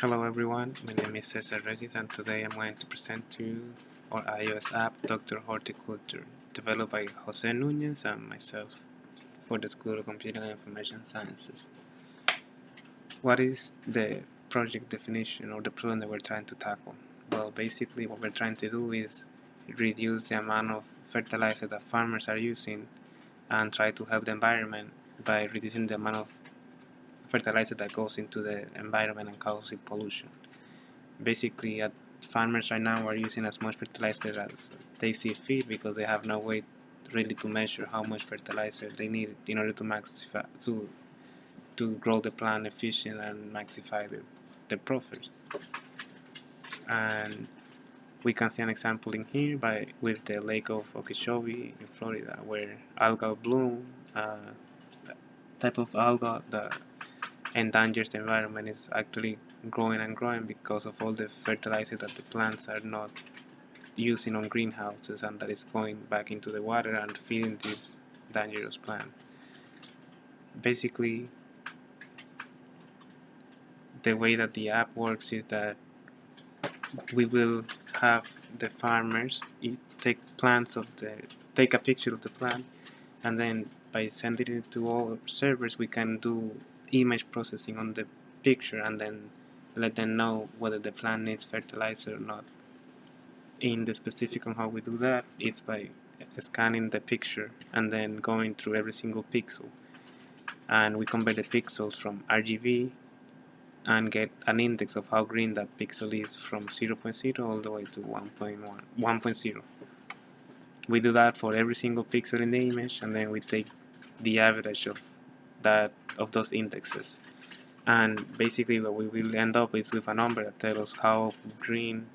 Hello everyone, my name is Cesar Regis and today I'm going to present to you our iOS app, Dr. Horticulture, developed by Jose Nunez and myself for the School of Computing and Information Sciences. What is the project definition or the problem that we're trying to tackle? Well, basically what we're trying to do is reduce the amount of fertilizer that farmers are using and try to help the environment by reducing the amount of fertilizer that goes into the environment and causing pollution. Basically, farmers right now are using as much fertilizer as they see fit because they have no way really to measure how much fertilizer they need in order to maxify to grow the plant efficient and maximize the profits. And we can see an example in here with the lake of Okeechobee in Florida, where algal bloom, type of alga that endangers the environment, is actually growing and growing because of all the fertilizer that the plants are not using on greenhouses, and that is going back into the water and feeding this dangerous plant. Basically, the way that the app works is that we will have the farmers take a picture of the plant, and then by sending it to all servers we can do image processing on the picture and then let them know whether the plant needs fertilizer or not. In the specific on how we do that is by scanning the picture and then going through every single pixel, and we convert the pixels from RGB and get an index of how green that pixel is from 0.0 all the way to 1.0. We do that for every single pixel in the image, and then we take the average of those indexes, and basically what we will end up is with a number that tells us how green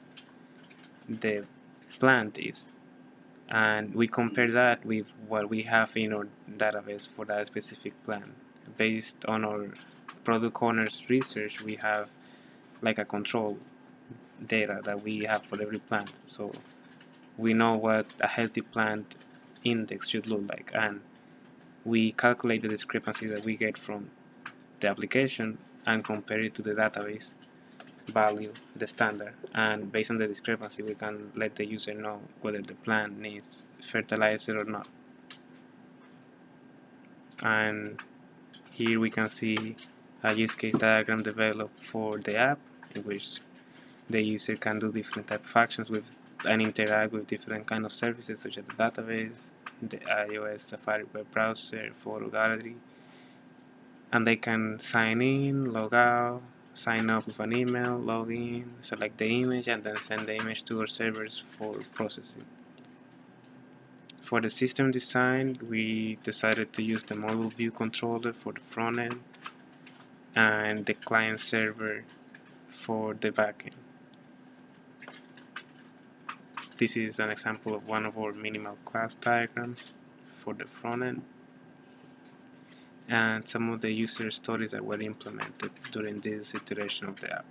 the plant is, and we compare that with what we have in our database for that specific plant. Based on our product owners research, we have like a control data that we have for every plant, so we know what a healthy plant index should look like, and we calculate the discrepancy that we get from the application and compare it to the database value, the standard, and based on the discrepancy we can let the user know whether the plant needs fertilizer or not. And here we can see a use case diagram developed for the app, in which the user can do different type of actions with and interact with different kind of services such as the database, the iOS Safari web browser, photo gallery, and they can sign in, log out, sign up with an email, log in, select the image, and then send the image to our servers for processing. For the system design, we decided to use the model view controller for the front end and the client server for the backend. This is an example of one of our minimal class diagrams for the front end and some of the user stories that were implemented during this iteration of the app.